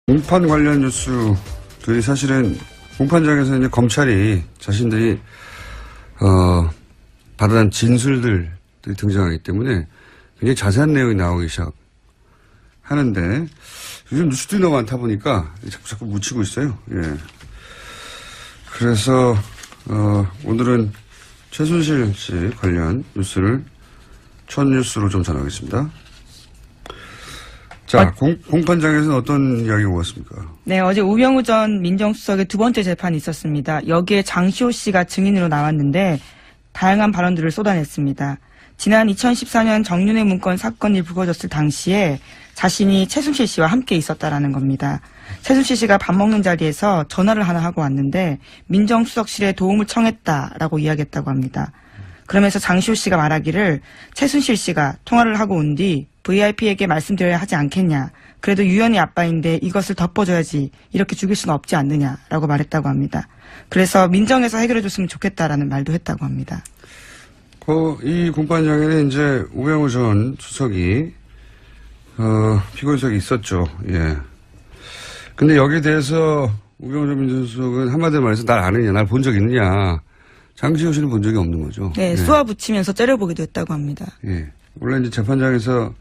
공판 관련 뉴스들이 사실은 공판장에서 이제 검찰이 자신들이 받아낸 진술들이 등장하기 때문에 굉장히 자세한 내용이 나오기 시작하는데 요즘 뉴스들이 너무 많다 보니까 자꾸 묻히고 있어요. 예. 그래서 오늘은 최순실 씨 관련 뉴스를 첫 뉴스로 좀 전하겠습니다. 자, 공판장에서는 어떤 이야기가 오갔습니까? 네, 어제 우병우 전 민정수석의 두 번째 재판이 있었습니다. 여기에 장시호 씨가 증인으로 나왔는데 다양한 발언들을 쏟아냈습니다. 지난 2014년 정윤회 문건 사건이 불거졌을 당시에 자신이 최순실 씨와 함께 있었다라는 겁니다. 최순실 씨가 밥 먹는 자리에서 전화를 하나 하고 왔는데 민정수석실에 도움을 청했다라고 이야기했다고 합니다. 그러면서 장시호 씨가 말하기를 최순실 씨가 통화를 하고 온 뒤 VIP에게 말씀드려야 하지 않겠냐. 그래도 유연이 아빠인데 이것을 덮어줘야지. 이렇게 죽일 수는 없지 않느냐라고 말했다고 합니다. 그래서 민정에서 해결해줬으면 좋겠다라는 말도 했다고 합니다. 이 공판장에는 이제 우병우 전 수석이 피고인석이 있었죠. 예. 근데 여기에 대해서 우병우 전 민정수석은 한마디로 말해서 날 아느냐, 날 본 적 있느냐. 장시호 씨는 본 적이 없는 거죠. 네, 쏘아 붙이면서 째려보기도 했다고 합니다. 예. 원래 이제 재판장에서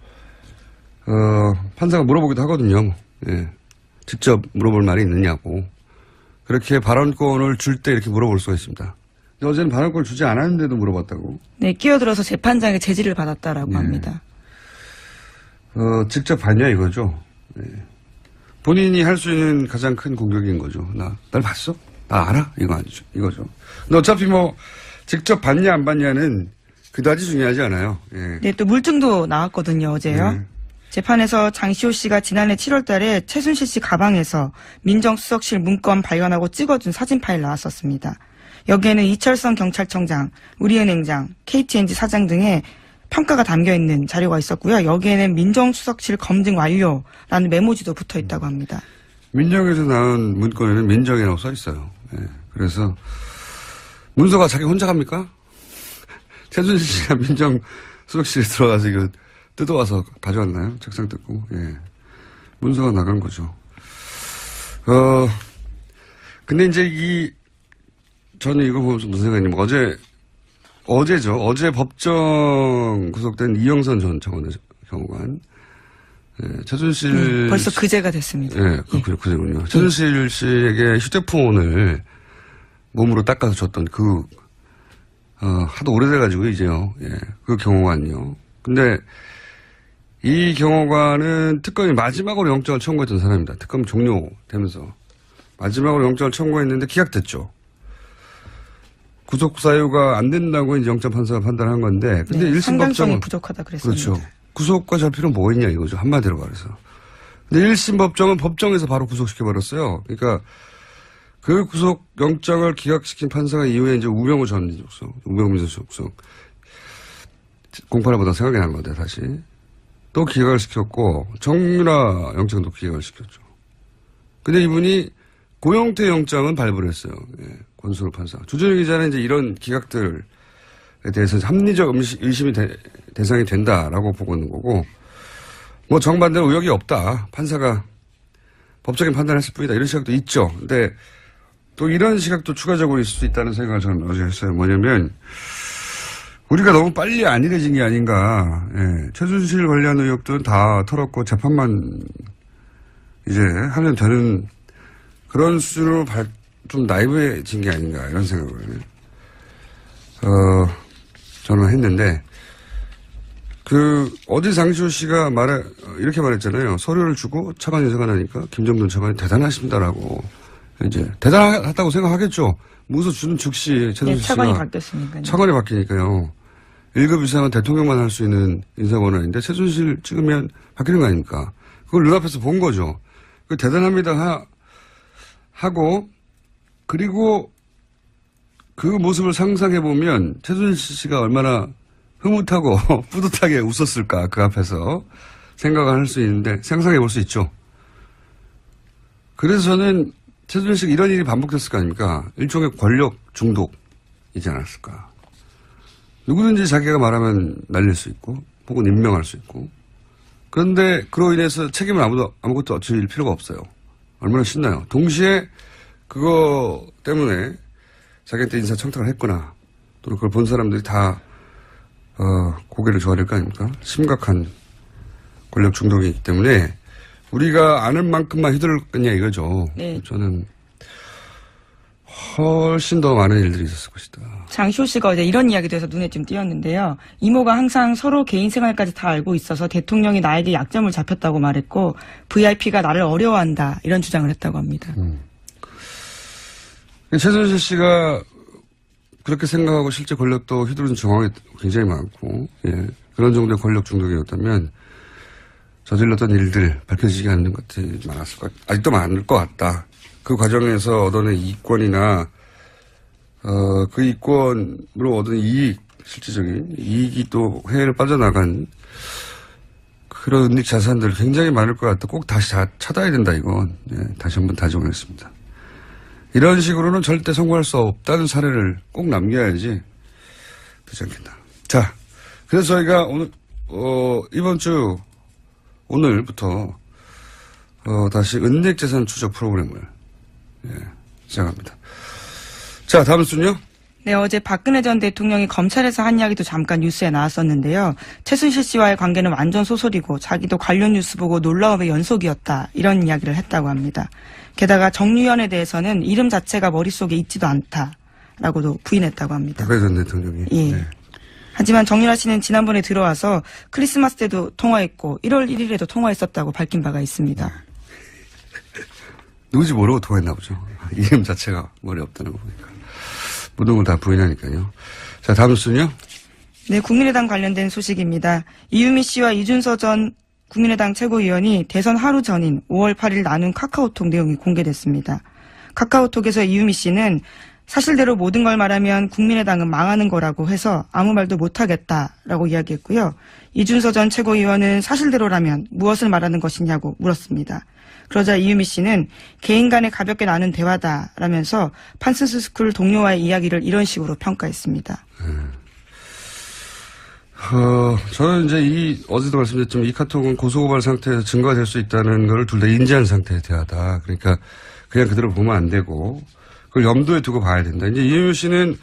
판사가 물어보기도 하거든요. 예. 직접 물어볼 말이 있느냐고. 그렇게 발언권을 줄 때 이렇게 물어볼 수가 있습니다. 근데 어제는 발언권을 주지 않았는데도 물어봤다고. 네, 끼어들어서 재판장의 제지를 받았다라고 합니다. 직접 봤냐 이거죠. 예. 본인이 할 수 있는 가장 큰 공격인 거죠. 날 봤어? 나 알아? 이거 아니죠. 이거죠. 근데 어차피 직접 봤냐 안 봤냐는 그다지 중요하지 않아요. 예. 네, 또 물증도 나왔거든요, 어제요. 재판에서 장시호 씨가 지난해 7월 달에 최순실 씨 가방에서 민정수석실 문건 발견하고 찍어준 사진 파일 나왔었습니다. 여기에는 이철성 경찰청장, 우리은행장, KTNG 사장 등의 평가가 담겨있는 자료가 있었고요. 여기에는 민정수석실 검증 완료라는 메모지도 붙어 있다고 합니다. 민정에서 나온 문건에는 민정이라고 써 있어요. 예. 그래서 문서가 자기 혼자 갑니까? 최순실 씨가 민정수석실에 들어가서 이거 뜯어와서 가져왔나요? 책상 뜯고. 예. 문서가 나간 거죠. 근데 이제 저는 이거 보면서 무슨 생각이냐면 어제죠. 어제 법정 구속된 이영선 전 청와대 경호관. 예, 최순실. 벌써 그제가 됐습니다. 예, 그제군요. 최순실 씨에게 휴대폰을 몸으로 닦아서 줬던 하도 오래돼가지고 이제요. 예, 그 경호관이요. 근데 이 경호관은 특검이 마지막으로 영장을 청구했던 사람입니다. 특검 종료되면서 마지막으로 영장을 청구했는데 기각됐죠. 구속 사유가 안 된다고 이제 영장 판사가 판단한 건데, 근데 네, 1심 상당성이 법정은 부족하다 그랬습니다. 그렇죠. 구속과 잡히는 뭐 있냐 이거죠. 한마디로 말해서. 근데 1심 법정은 법정에서 바로 구속시켜버렸어요. 그러니까 그 구속 영장을 기각시킨 판사가 이후에 이제 우병우 전 민정수석, 우병우 민정수석 공판을 보다 생각이 난 건데 다시 또 기각을 시켰고 정유라 영장도 기각을 시켰죠. 근데 이분이 고영태 영장은 발부를 했어요. 예, 권순우 판사. 주준희 기자는 이제 이런 기각들에 대해서 합리적 의심이 대상이 된다라고 보고 있는 거고, 정반대로 의혹이 없다. 판사가 법적인 판단을 했을 뿐이다. 이런 시각도 있죠. 근데 또 이런 시각도 추가적으로 있을 수 있다는 생각을 저는 어제 했어요. 뭐냐면, 우리가 너무 빨리 안일해진 게 아닌가. 예, 최순실 관련 의혹들은 다 털었고 재판만 이제 하면 되는 그런 수준으로 좀 나이브해진 게 아닌가 이런 생각을 저는 했는데 어제 장시호 씨가 이렇게 말했잖아요. 서류를 주고 차관 인사가 나니까 김정돈 차관이 대단하십니다라고 이제 대단하다고 생각하겠죠. 문서 주는 즉시 최순실 씨가 차관이 바뀌었으니까요. 차관이 바뀌니까요. 1급 이상은 대통령만 할 수 있는 인사권한인데 최순실 찍으면 바뀌는 거 아닙니까? 그걸 눈앞에서 본 거죠. 대단합니다 하고 그리고 그 모습을 상상해보면 최순실 씨가 얼마나 흐뭇하고 뿌듯하게 웃었을까 그 앞에서 생각을 할 수 있는데 상상해볼 수 있죠. 그래서 저는 최순실 씨가 이런 일이 반복됐을 거 아닙니까? 일종의 권력 중독이지 않았을까. 누구든지 자기가 말하면 날릴 수 있고 혹은 임명할 수 있고 그런데 그로 인해서 책임을 아무것도 질 필요가 없어요. 얼마나 신나요. 동시에 그거 때문에 자기한테 인사청탁을 했거나 또는 그걸 본 사람들이 다 고개를 조아야 될 거 아닙니까? 심각한 권력 중독이기 때문에 우리가 아는 만큼만 휘둘렀겠냐 이거죠. 네. 저는 훨씬 더 많은 일들이 있었을 것이다. 장시호 씨가 어제 이런 이야기도 해서 눈에 좀 띄었는데요. 이모가 항상 서로 개인 생활까지 다 알고 있어서 대통령이 나에게 약점을 잡혔다고 말했고 VIP가 나를 어려워한다 이런 주장을 했다고 합니다. 최순실 씨가 그렇게 생각하고 실제 권력도 휘두른 정황이 굉장히 많고 예. 그런 정도의 권력 중독이었다면 저질렀던 일들 밝혀지지 않는 것들이 많았을 것 같다. 아직도 많을 것 같다. 그 과정에서 얻어낸 이권이나 그 이권으로 얻은 이익, 실질적인 이익이 또 해외를 빠져나간 그런 은닉 자산들 굉장히 많을 것 같다. 꼭 다시 찾아야 된다 이건. 예, 다시 한번 다짐하겠습니다. 이런 식으로는 절대 성공할 수 없다는 사례를 꼭 남겨야지 되지 않겠나. 자, 그래서 저희가 오늘 이번 주 오늘부터 다시 은닉 재산 추적 프로그램을 시작합니다. 자, 다음 순요. 네, 어제 박근혜 전 대통령이 검찰에서 한 이야기도 잠깐 뉴스에 나왔었는데요. 최순실 씨와의 관계는 완전 소설이고 자기도 관련 뉴스 보고 놀라움의 연속이었다. 이런 이야기를 했다고 합니다. 게다가 정유현에 대해서는 이름 자체가 머릿속에 있지도 않다라고도 부인했다고 합니다. 박근혜 전 대통령이. 예. 네. 하지만 정유라 씨는 지난번에 들어와서 크리스마스 때도 통화했고 1월 1일에도 통화했었다고 밝힌 바가 있습니다. 누군지 모르고 통화했나 보죠. 이름 자체가 머리에 없다는 거 보니까. 모든 걸 다 부인하니까요. 자, 다음 순요. 네, 국민의당 관련된 소식입니다. 이유미 씨와 이준서 전 국민의당 최고위원이 대선 하루 전인 5월 8일 나눈 카카오톡 내용이 공개됐습니다. 카카오톡에서 이유미 씨는 사실대로 모든 걸 말하면 국민의당은 망하는 거라고 해서 아무 말도 못하겠다라고 이야기했고요. 이준서 전 최고위원은 사실대로라면 무엇을 말하는 것이냐고 물었습니다. 그러자 이유미 씨는 개인 간에 가볍게 나눈 대화다라면서 판슨스 스쿨 동료와의 이야기를 이런 식으로 평가했습니다. 저는 이제 어제도 말씀드렸지만 이 카톡은 고소고발 상태에서 증거가 될 수 있다는 걸 둘 다 인지한 상태의 대화다. 그러니까 그냥 그대로 보면 안 되고 그걸 염두에 두고 봐야 된다. 이제 이유미 씨는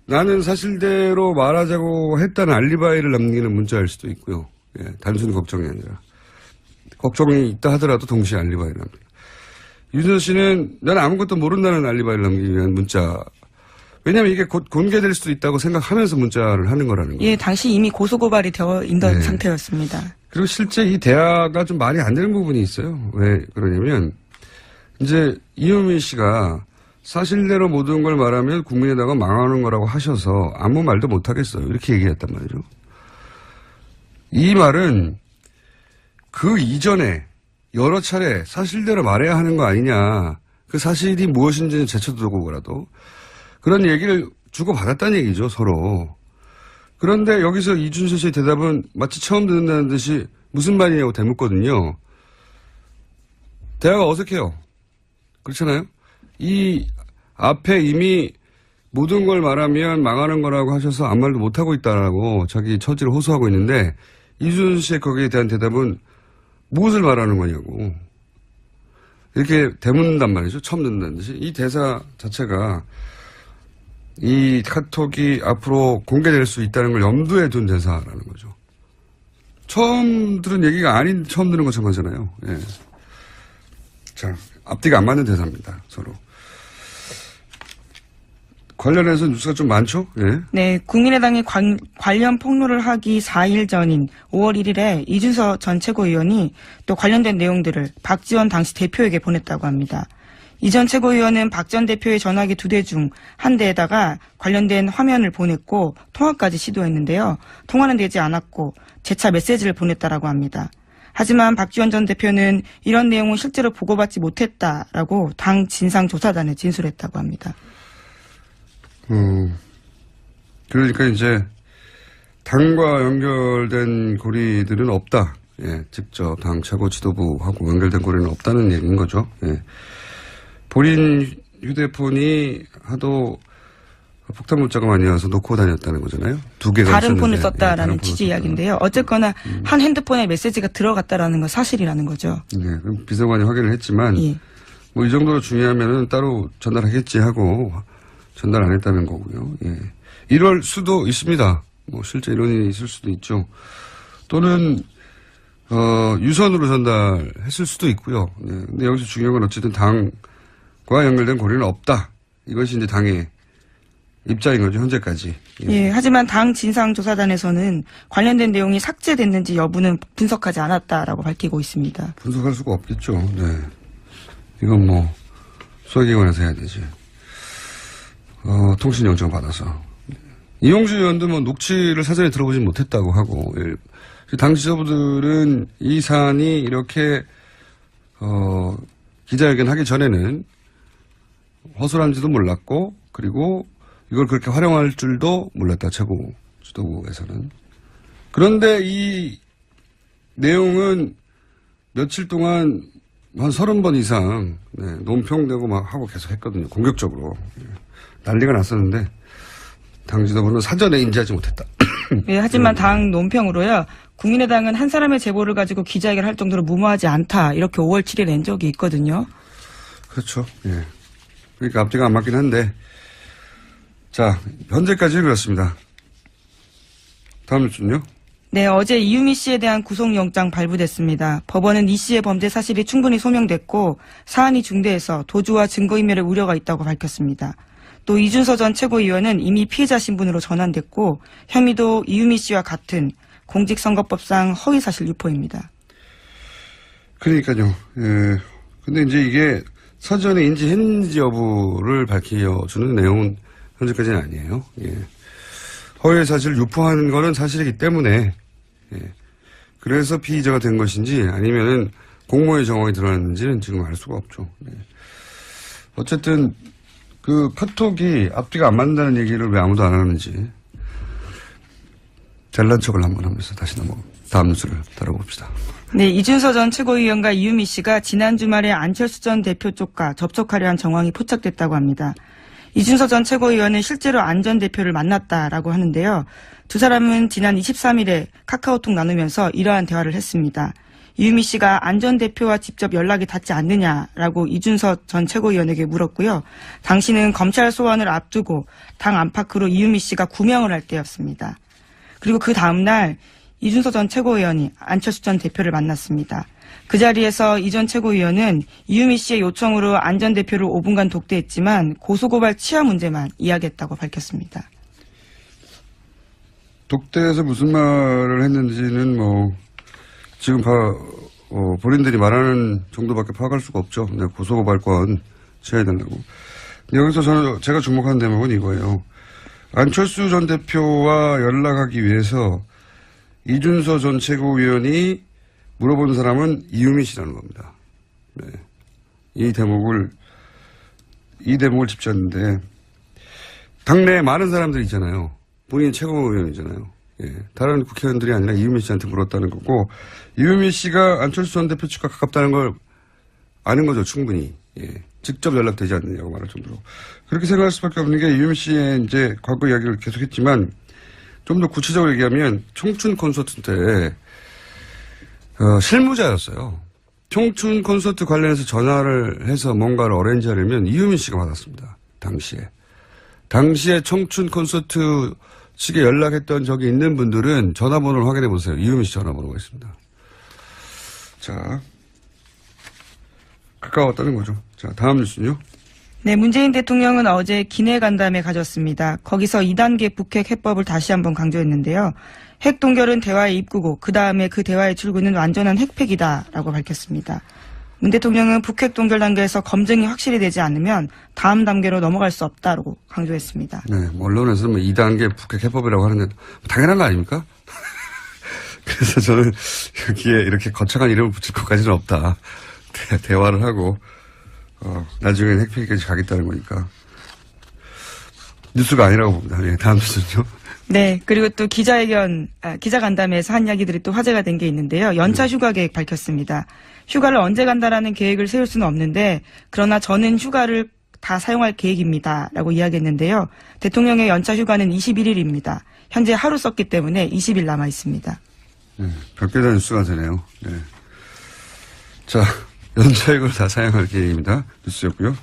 나는 사실대로 말하자고 했다는 알리바이를 남기는 문자일 수도 있고요. 예, 단순히 걱정이 아니라. 걱정이 있다 하더라도 동시에 알리바이를 남깁니다. 유준서 씨는 나는 아무것도 모른다는 알리바이를 남기기 위한 문자. 왜냐하면 이게 곧 공개될 수도 있다고 생각하면서 문자를 하는 거라는 거예요. 예, 당시 이미 고소고발이 되어 있던 네. 상태였습니다. 그리고 실제 이 대화가 좀 말이 안 되는 부분이 있어요. 왜 그러냐면 이제 이유미 씨가 사실대로 모든 걸 말하면 국민의당은 망하는 거라고 하셔서 아무 말도 못 하겠어요. 이렇게 얘기했단 말이죠. 이 말은 그 이전에 여러 차례 사실대로 말해야 하는 거 아니냐. 그 사실이 무엇인지는 제쳐두고라도 그런 얘기를 주고받았다는 얘기죠, 서로. 그런데 여기서 이준서 씨의 대답은 마치 처음 듣는다는 듯이 무슨 말이냐고 대묻거든요. 대화가 어색해요. 그렇잖아요? 이 앞에 이미 모든 걸 말하면 망하는 거라고 하셔서 아무 말도 못하고 있다라고 자기 처지를 호소하고 있는데 이준서 씨의 거기에 대한 대답은 무엇을 말하는 거냐고. 이렇게 대묻는단 말이죠. 처음 듣는다는 듯이. 이 대사 자체가 이 카톡이 앞으로 공개될 수 있다는 걸 염두에 둔 대사라는 거죠. 처음 들은 얘기가 아닌 처음 들은 것처럼 하잖아요. 예. 자, 앞뒤가 안 맞는 대사입니다. 서로. 관련해서 뉴스가 좀 많죠? 예. 네, 국민의당이 관련 폭로를 하기 4일 전인 5월 1일에 이준서 전 최고위원이 또 관련된 내용들을 박지원 당시 대표에게 보냈다고 합니다. 이 전 최고위원은 박 전 대표의 전화기 2대 중 한 대에다가 관련된 화면을 보냈고 통화까지 시도했는데요. 통화는 되지 않았고 재차 메시지를 보냈다라고 합니다. 하지만 박지원 전 대표는 이런 내용은 실제로 보고받지 못했다라고 당 진상조사단에 진술했다고 합니다. 그러니까 이제 당과 연결된 고리들은 없다. 예, 직접 당 최고 지도부하고 연결된 고리는 없다는 얘기인 거죠. 예. 본인 휴대폰이 하도 폭탄 문자가 많이 와서 놓고 다녔다는 거잖아요. 2개가 다른 있었는데. 폰을 썼다라는 예, 취지 이야기인데요. 어쨌거나 한 핸드폰에 메시지가 들어갔다라는 건 사실이라는 거죠. 네, 그럼 비서관이 확인을 했지만 예. 뭐 이 정도로 중요하면은 따로 전달하겠지 하고 전달 안 했다는 거고요. 예. 이럴 수도 있습니다. 뭐 실제 이런 일이 있을 수도 있죠. 또는 유선으로 전달했을 수도 있고요. 예. 근데 여기서 중요한 건 어쨌든 당과 연결된 고리는 없다. 이것이 이제 당의 입장인 거죠, 현재까지. 예. 예, 하지만 당 진상조사단에서는 관련된 내용이 삭제됐는지 여부는 분석하지 않았다라고 밝히고 있습니다. 분석할 수가 없겠죠. 네. 이건 뭐 수사기관에서 해야 되지. 통신영장 받아서. 이용주 의원도 뭐 녹취를 사전에 들어보진 못했다고 하고, 예. 당 지도부들은 이 사안이 이렇게 기자회견 하기 전에는 허술한지도 몰랐고, 그리고 이걸 그렇게 활용할 줄도 몰랐다, 최고 지도부에서는. 그런데 이 내용은 며칠 동안 한 30번 이상, 네, 논평되고 막 하고 계속 했거든요. 공격적으로. 예. 난리가 났었는데, 당 지도부는 사전에 인지하지 못했다. 예, 하지만 당 논평으로요. 국민의당은 한 사람의 제보를 가지고 기자회견을 할 정도로 무모하지 않다. 이렇게 5월 7일 낸 적이 있거든요. 그렇죠. 예. 그러니까 앞뒤가 안 맞긴 한데, 자, 현재까지는 그렇습니다. 다음 뉴스는요? 네, 어제 이유미 씨에 대한 구속영장 발부됐습니다. 법원은 이 씨의 범죄 사실이 충분히 소명됐고 사안이 중대해서 도주와 증거인멸의 우려가 있다고 밝혔습니다. 또 이준서 전 최고위원은 이미 피해자 신분으로 전환됐고 혐의도 이유미 씨와 같은 공직선거법상 허위사실 유포입니다. 그러니까요. 예. 근데 이제 이게 사전에 인지했는지 여부를 밝혀주는 내용은 현재까지는 아니에요. 예. 허위 사실을 유포한 거는 사실이기 때문에, 예. 그래서 피의자가 된 것인지 아니면은 공모의 정황이 드러났는지는 지금 알 수가 없죠. 예. 어쨌든 그 카톡이 앞뒤가 안 맞는다는 얘기를 왜 아무도 안 하는지 잘난 척을 한번 하면서 다시 다음 뉴스를 다뤄봅시다. 네, 이준서 전 최고위원과 이유미 씨가 지난 주말에 안철수 전 대표 쪽과 접촉하려 한 정황이 포착됐다고 합니다. 이준서 전 최고위원은 실제로 안 전 대표를 만났다라고 하는데요. 두 사람은 지난 23일에 카카오톡 나누면서 이러한 대화를 했습니다. 이유미 씨가 안 전 대표와 직접 연락이 닿지 않느냐라고 이준서 전 최고위원에게 물었고요. 당시는 검찰 소환을 앞두고 당 안팎으로 이유미 씨가 구명을 할 때였습니다. 그리고 그 다음날 이준서 전 최고위원이 안철수 전 대표를 만났습니다. 그 자리에서 이 전 최고위원은 이유미 씨의 요청으로 안 전 대표를 5분간 독대했지만 고소고발 치아 문제만 이야기했다고 밝혔습니다. 독대에서 무슨 말을 했는지는 뭐 지금 본인들이 말하는 정도밖에 파악할 수가 없죠. 고소고발권 취해야 된다고. 여기서 제가 주목하는 대목은 이거예요. 안철수 전 대표와 연락하기 위해서 이준서 전 최고위원이 물어본 사람은 이유미 씨라는 겁니다. 네. 이 대목을 짚셨는데, 당내에 많은 사람들이 있잖아요. 본인 최고위원이잖아요. 예. 다른 국회의원들이 아니라 이유미 씨한테 물었다는 거고, 이유미 씨가 안철수 전 대표 측과 가깝다는 걸 아는 거죠, 충분히. 예. 직접 연락되지 않느냐고 말할 정도로. 그렇게 생각할 수밖에 없는 게 이유미 씨의 이제 과거 이야기를 계속했지만, 좀 더 구체적으로 얘기하면 청춘 콘서트 때 실무자였어요. 청춘 콘서트 관련해서 전화를 해서 뭔가를 어레인지하려면 이유미 씨가 받았습니다. 당시에 청춘 콘서트 측에 연락했던 적이 있는 분들은 전화번호를 확인해 보세요. 이유미 씨 전화번호가 있습니다. 자, 가까웠다는 거죠. 자, 다음 뉴스는요. 네, 문재인 대통령은 어제 기내 간담회 가졌습니다. 거기서 2단계 북핵 해법을 다시 한번 강조했는데요. 핵 동결은 대화의 입구고 그 다음에 그 대화의 출구는 완전한 핵폐기다라고 밝혔습니다. 문 대통령은 북핵 동결 단계에서 검증이 확실히 되지 않으면 다음 단계로 넘어갈 수 없다고 강조했습니다. 네, 언론에서는 2단계 북핵 해법이라고 하는데 당연한 거 아닙니까? 그래서 저는 여기에 이렇게 거창한 이름을 붙일 것까지는 없다. 대화를 하고 나중에는 핵폐기까지 가겠다는 거니까. 뉴스가 아니라고 봅니다. 예, 다음 뉴스는요. 네, 그리고 또 기자간담회에서 한 이야기들이 또 화제가 된 게 있는데요. 연차 휴가 계획 밝혔습니다. 휴가를 언제 간다라는 계획을 세울 수는 없는데, 그러나 저는 휴가를 다 사용할 계획입니다. 라고 이야기했는데요. 대통령의 연차 휴가는 21일입니다. 현재 하루 썼기 때문에 20일 남아 있습니다. 네, 별개의 뉴스가 되네요. 네. 자, 연차액을 다 사용할 계획입니다. 뉴스였고요.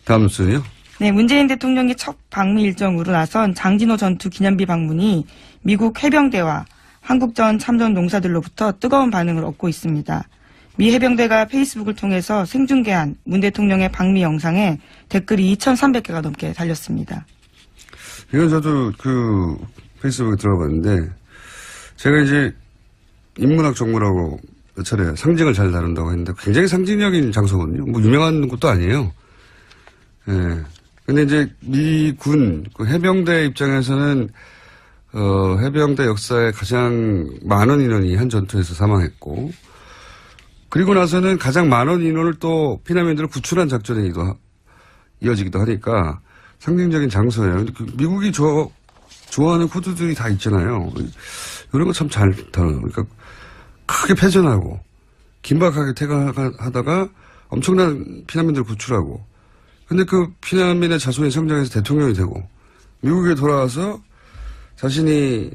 다음 뉴스는요. 네, 문재인 대통령이 첫 방미 일정으로 나선 장진호 전투 기념비 방문이 미국 해병대와 한국전 참전 농사들로부터 뜨거운 반응을 얻고 있습니다. 미 해병대가 페이스북을 통해서 생중계한 문 대통령의 방미 영상에 댓글이 2,300개가 넘게 달렸습니다. 이건 저도 페이스북에 들어봤는데, 제가 이제 인문학 정보라고 몇 차례 상징을 잘 다룬다고 했는데 굉장히 상징적인 장소거든요. 뭐 유명한 곳도 아니에요. 예. 근데 이제 미군 해병대 입장에서는 해병대 역사에 가장 많은 인원이 한 전투에서 사망했고, 그리고 나서는 가장 많은 인원을 또 피난민들을 구출한 작전에 이어지기도 하니까 상징적인 장소예요. 근데 미국이 좋아하는 코드들이 다 있잖아요. 이런 거 참 잘 다뤄요. 그러니까 크게 패전하고 긴박하게 퇴각하다가 엄청난 피난민들을 구출하고, 근데 그 피난민의 자손이 성장해서 대통령이 되고, 미국에 돌아와서 자신의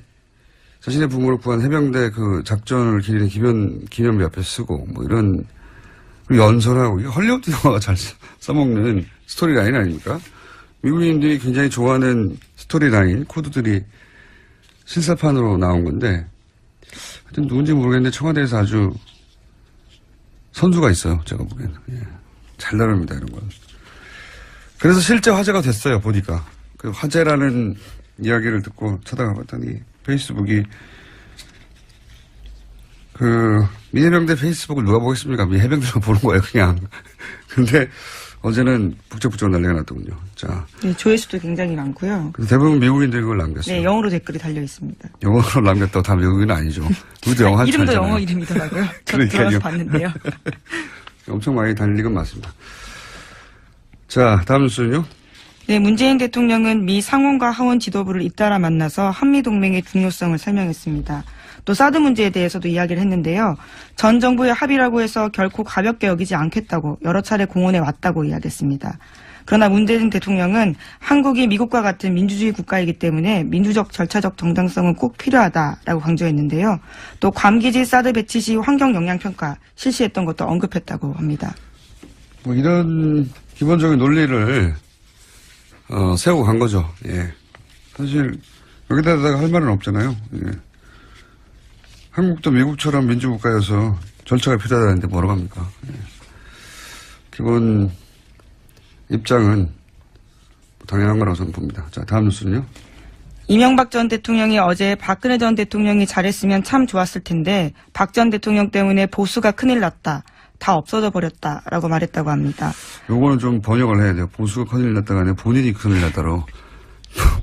부모를 구한 해병대 그 작전을 기리는 기념비 앞에 쓰고, 뭐 이런, 그리고 연설하고, 이게 헐리우드 영화가 잘 써먹는 스토리 라인 아닙니까? 미국인들이 굉장히 좋아하는 스토리 라인, 코드들이 실사판으로 나온 건데, 하여튼 누군지 모르겠는데 청와대에서 아주 선수가 있어요. 제가 보기에는. 예. 잘 다룹니다, 이런 건. 그래서 실제 화제가 됐어요, 보니까. 그 화제라는 이야기를 듣고 찾아가 봤더니 페이스북이 미 해병대 페이스북을 누가 보겠습니까? 미 해병대가 보는 거예요, 그냥. 근데 어제는 북적북적 난리가 났더군요. 자. 네, 조회수도 굉장히 많고요. 대부분 미국인들이 그걸 남겼어요. 네, 영어로 댓글이 달려 있습니다. 영어로 남겼다고 다 미국인은 아니죠. 우리도 영어 한참 이름도 영어 이름이더라고요. 저 들어가서 봤는데요. 엄청 많이 달리건 맞습니다. 자, 다음 뉴스는요. 네, 문재인 대통령은 미 상원과 하원 지도부를 잇따라 만나서 한미동맹의 중요성을 설명했습니다. 또 사드 문제에 대해서도 이야기를 했는데요. 전 정부의 합의라고 해서 결코 가볍게 여기지 않겠다고 여러 차례 공언해 왔다고 이야기했습니다. 그러나 문재인 대통령은 한국이 미국과 같은 민주주의 국가이기 때문에 민주적 절차적 정당성은 꼭 필요하다라고 강조했는데요. 또 괌기지 사드 배치 시 환경 영향 평가 실시했던 것도 언급했다고 합니다. 뭐 이런 기본적인 논리를 세우고 간 거죠. 예. 사실 여기다가 할 말은 없잖아요. 예. 한국도 미국처럼 민주국가여서 절차가 필요하다는데 뭐라고 합니까? 예. 기본 입장은 당연한 거라고 저는 봅니다. 자, 다음 뉴스는요. 이명박 전 대통령이 어제 박근혜 전 대통령이 잘했으면 참 좋았을 텐데 박 전 대통령 때문에 보수가 큰일 났다. 다 없어져 버렸다라고 말했다고 합니다. 요거는 좀 번역을 해야 돼요. 보수가 큰일 났다가 아니라 본인이 큰일 났다로.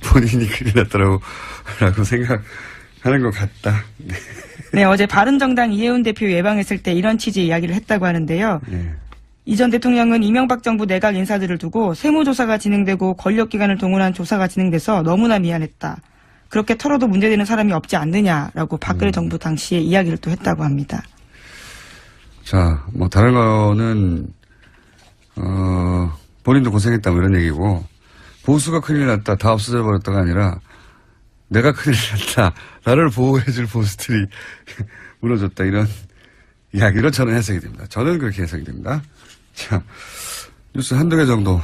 본인이 큰일 났다라고 생각하는 것 같다. 네, 어제 바른정당 이해운 대표 예방했을 때 이런 취지의 이야기를 했다고 하는데요. 예. 이 전 대통령은 이명박 정부 내각 인사들을 두고 세무조사가 진행되고 권력기관을 동원한 조사가 진행돼서 너무나 미안했다. 그렇게 털어도 문제되는 사람이 없지 않느냐라고 박근혜 정부 당시에 이야기를 또 했다고 합니다. 자, 뭐 다른 거는 본인도 고생했다 뭐 이런 얘기고, 보수가 큰일 났다 다 없어져 버렸다가 아니라 내가 큰일 났다 나를 보호해줄 보수들이 무너졌다 이런 이야기로 저는 해석이 됩니다. 저는 그렇게 해석이 됩니다. 자, 뉴스 한두 개 정도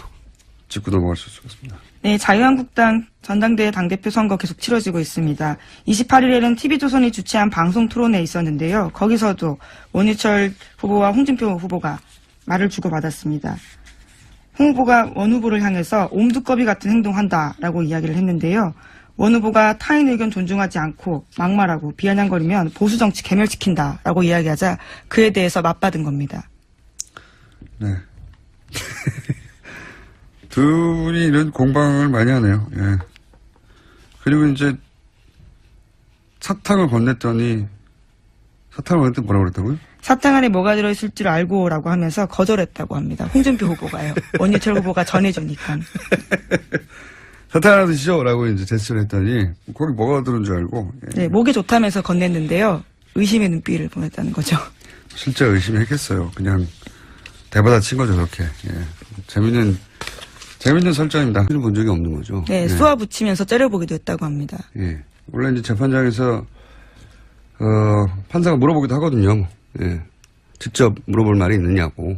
짚고 넘어갈 수 있습니다. 네, 자유한국당 전당대회 당대표 선거 계속 치러지고 있습니다. 28일에는 TV조선이 주최한 방송 토론회에 있었는데요. 거기서도 원유철 후보와 홍준표 후보가 말을 주고받았습니다. 홍 후보가 원 후보를 향해서 옴두꺼비 같은 행동한다라고 이야기를 했는데요. 원 후보가 타인 의견 존중하지 않고 막말하고 비아냥거리면 보수정치 괴멸시킨다라고 이야기하자 그에 대해서 맞받은 겁니다. 네. 두 분이 이런 공방을 많이 하네요. 예. 그리고 이제 사탕을 건넸더니 뭐라고 그랬다고요? 사탕 안에 뭐가 들어있을 줄 알고라고 하면서 거절했다고 합니다. 홍준표 후보가요. 원유철 후보가 전해주니까. 사탕 하나 드시죠? 라고 이제 제스처를 했더니 거기 뭐가 들은 줄 알고. 예. 네, 목에 좋다면서 건넸는데요. 의심의 눈빛을 보냈다는 거죠. 실제 의심했겠어요. 그냥 대받아 친 거죠, 그렇게. 예. 재밌는 설정입니다. 본 적이 없는 거죠. 네, 예. 쏘아 붙이면서 째려보기도 했다고 합니다. 예. 원래 이제 재판장에서, 판사가 물어보기도 하거든요. 예. 직접 물어볼 말이 있느냐고.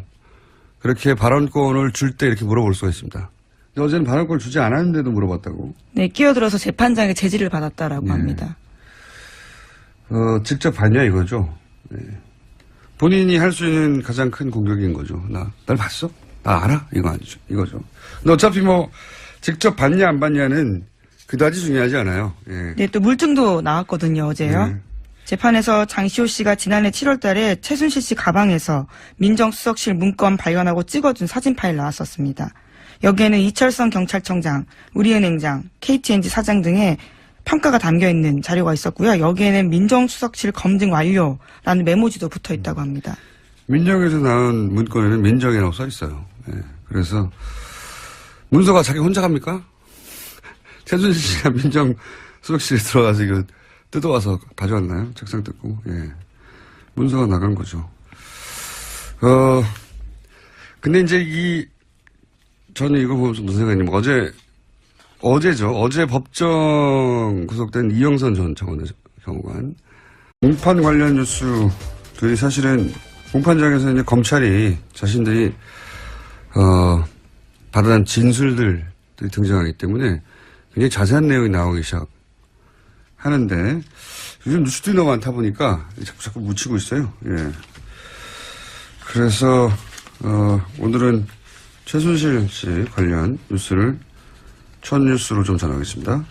그렇게 발언권을 줄 때 이렇게 물어볼 수가 있습니다. 근데 어제는 발언권을 주지 않았는데도 물어봤다고. 네, 끼어들어서 재판장의 제지를 받았다라고 네. 합니다. 직접 봤냐 이거죠. 네. 본인이 할 수 있는 가장 큰 공격인 거죠. 날 봤어? 나 알아? 이거 아니죠. 이거죠. 근데 어차피 뭐 직접 봤냐 안 봤냐는 그다지 중요하지 않아요. 예. 네, 또 물증도 나왔거든요, 어제요. 네. 재판에서 장시호 씨가 지난해 7월 달에 최순실 씨 가방에서 민정수석실 문건 발견하고 찍어준 사진 파일 나왔었습니다. 여기에는 이철성 경찰청장, 우리은행장, KTNG 사장 등의 평가가 담겨있는 자료가 있었고요. 여기에는 민정수석실 검증 완료라는 메모지도 붙어있다고 합니다. 민정에서 나온 문건에는 민정이라고 써 있어요. 예. 그래서 문서가 자기 혼자 갑니까? 최순실 씨가 민정수석실에 들어가서 이거 뜯어와서 가져왔나요? 책상 뜯고. 예. 문서가 나간 거죠. 근데 이제 저는 이거 보면서 무슨 생각이냐면 어제죠. 어제 법정 구속된 이영선 전 청와대 경호관. 공판 관련 뉴스들이 사실은 공판장에서 이제 검찰이 자신들이, 받아낸 진술들이 등장하기 때문에 굉장히 자세한 내용이 나오기 시작하는데 요즘 뉴스들이 너무 많다 보니까 자꾸 묻히고 있어요. 예. 그래서, 오늘은 최순실 씨 관련 뉴스를 첫 뉴스로 좀 전하겠습니다.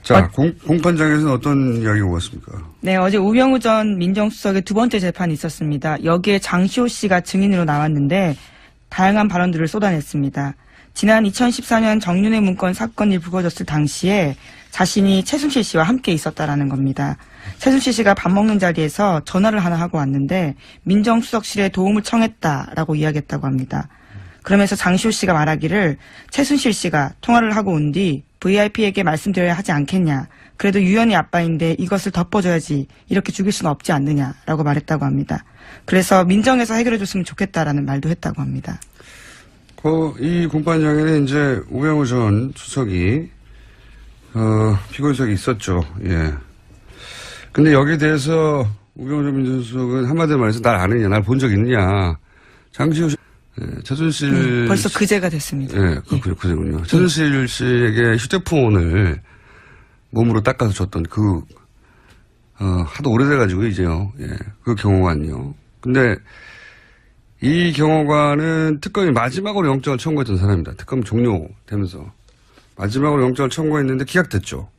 자, 공판장에서는 어떤 이야기가 오갔습니까? 네, 어제 우병우 전 민정수석의 두 번째 재판이 있었습니다. 여기에 장시호 씨가 증인으로 나왔는데 다양한 발언들을 쏟아냈습니다. 지난 2014년 정윤회 문건 사건이 불거졌을 당시에 자신이 최순실 씨와 함께 있었다라는 겁니다. 최순실 씨가 밥 먹는 자리에서 전화를 하나 하고 왔는데 민정수석실에 도움을 청했다라고 이야기했다고 합니다. 그러면서 장시호 씨가 말하기를 최순실 씨가 통화를 하고 온 뒤 VIP에게 말씀드려야 하지 않겠냐. 그래도 유연이 아빠인데 이것을 덮어줘야지. 이렇게 죽일 수는 없지 않느냐라고 말했다고 합니다. 그래서 민정에서 해결해줬으면 좋겠다라는 말도 했다고 합니다. 이 공판장에는 이제 우병우 전 수석이 피고인석이 있었죠. 예. 근데 여기에 대해서 우병우 전 민정수석은 한마디로 말해서 날 아느냐, 날 본 적 있느냐. 장시호 씨, 최순실. 벌써 그제가 됐습니다. 예, 그제군요. 최순실 씨에게 휴대폰을 몸으로 닦아서 줬던 하도 오래돼가지고 이제요. 예, 그 경호관요. 근데 이 경호관은 특검이 마지막으로 영장을 청구했던 사람입니다. 특검 종료되면서 마지막으로 영장을 청구했는데 기각됐죠.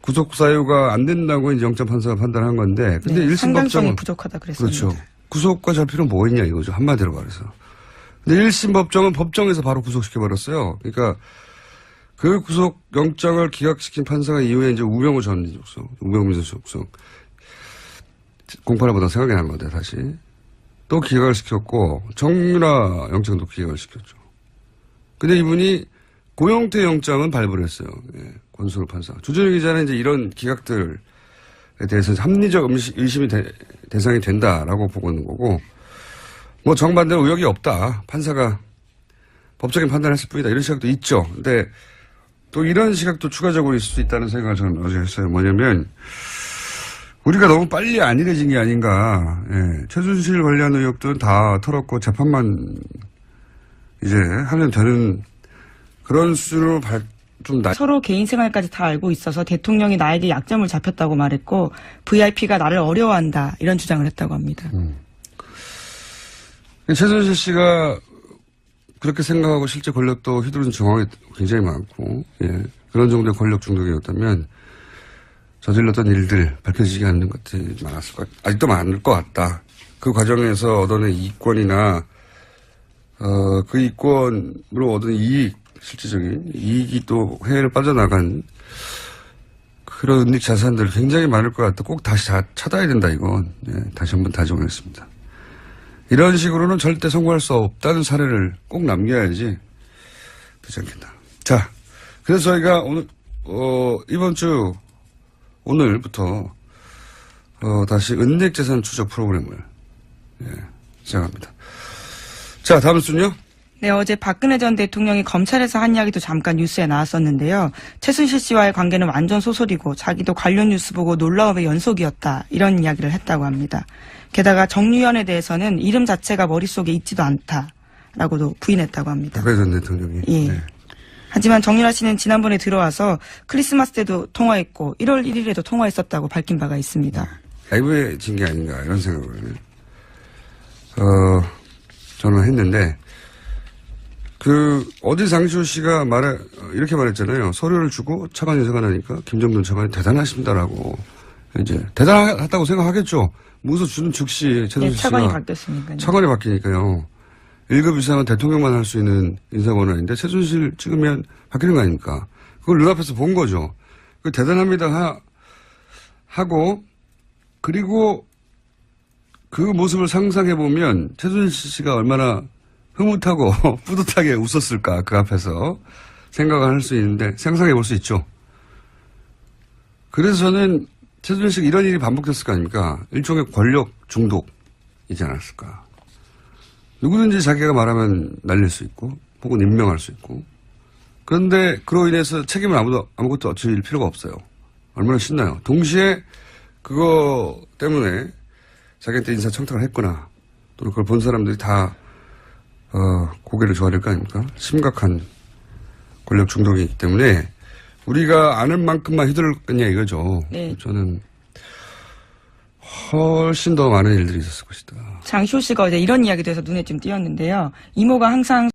구속 사유가 안 된다고 이제 영장 판사가 판단한 건데, 근데 네, 1심 상당성이 법정은 부족하다 그랬습니다. 그렇죠. 구속과 잡히는 뭐 있냐 이거죠. 한마디로 말해서. 근데 1심 법정은 법정에서 바로 구속시켜버렸어요. 그러니까 그 구속 영장을 기각시킨 판사가 이후에 이제 우병우 전 민정수석, 우병우 민정수석 공판을 보다 생각이 난 건데 다시 또 기각을 시켰고 정유라 영장도 기각을 시켰죠. 근데 이분이 고영태 영장은 발부를 했어요. 예, 권순우 판사. 주준희 기자는 이제 이런 기각들에 대해서 합리적 의심이 대상이 된다라고 보고 있는 거고, 뭐 정반대로 의혹이 없다. 판사가 법적인 판단을 했을 뿐이다. 이런 시각도 있죠. 근데 또 이런 시각도 추가적으로 있을 수 있다는 생각을 저는 어제 했어요. 뭐냐면 우리가 너무 빨리 안일해진 게 아닌가. 예, 최순실 관련 의혹들은 다 털었고 재판만 이제 하면 되는 그런 수준으로 서로 개인 생활까지 다 알고 있어서 대통령이 나에게 약점을 잡혔다고 말했고 VIP가 나를 어려워한다 이런 주장을 했다고 합니다. 최순실 씨가 그렇게 생각하고 실제 권력도 휘두른 정황이 굉장히 많고, 예, 그런 정도의 권력 중독이었다면 저질렀던 일들 밝혀지지 않는 것들이 아직도 많을 것 같다. 그 과정에서 얻어낸 이권이나 그 이권으로 얻은 이익, 실질적인 이익이 또 해외를 빠져나간 그런 은닉 자산들 굉장히 많을 것 같다. 꼭 다시 찾아야 된다, 이건. 예, 다시 한번 다짐하겠습니다. 이런 식으로는 절대 성공할 수 없다는 사례를 꼭 남겨야지 되지 않겠나. 자, 그래서 저희가 오늘, 이번 주, 오늘부터, 다시 은닉 재산 추적 프로그램을, 예, 시작합니다. 자, 다음 순요. 네, 어제 박근혜 전 대통령이 검찰에서 한 이야기도 잠깐 뉴스에 나왔었는데요. 최순실 씨와의 관계는 완전 소설이고 자기도 관련 뉴스 보고 놀라움의 연속이었다. 이런 이야기를 했다고 합니다. 게다가 정유현에 대해서는 이름 자체가 머릿속에 있지도 않다라고도 부인했다고 합니다. 박근혜 전 대통령이. 예. 네. 하지만 정유라 씨는 지난번에 들어와서 크리스마스 때도 통화했고 1월 1일에도 통화했었다고 밝힌 바가 있습니다. 라이브해진 게 아닌가 이런 생각을 저는 했는데 어제 장시호 씨가 이렇게 말했잖아요. 서류를 주고 차관 인사가 나니까 김정돈 차관이 대단하십니다라고 이제 대단하다고 생각하겠죠. 문서 주는 즉시 최순실 네, 차관이 씨가 바뀌었으니까요. 차관이 바뀌니까요. 1급 이상은 대통령만 할 수 있는 인사권한인데 최순실 찍으면 바뀌는 거 아닙니까? 그걸 눈앞에서 본 거죠. 대단합니다 하고 그리고 그 모습을 상상해 보면 최순실 씨가 얼마나 흐뭇하고 뿌듯하게 웃었을까 그 앞에서 생각을 할 수 있는데 상상해 볼 수 있죠. 그래서 저는 최순실 씨가 이런 일이 반복됐을 거 아닙니까? 일종의 권력 중독이지 않았을까. 누구든지 자기가 말하면 날릴 수 있고 혹은 임명할 수 있고 그런데 그로 인해서 책임을 아무것도 질 필요가 없어요. 얼마나 신나요. 동시에 그거 때문에 자기한테 인사청탁을 했거나 또는 그걸 본 사람들이 다 고개를 줘야 될 거 아닙니까? 심각한 권력 중독이기 때문에 우리가 아는 만큼만 휘둘렀겠냐 이거죠. 네. 저는 훨씬 더 많은 일들이 있었을 것이다. 장시호 씨가 어제 이런 이야기도 해서 눈에 좀 띄었는데요. 이모가 항상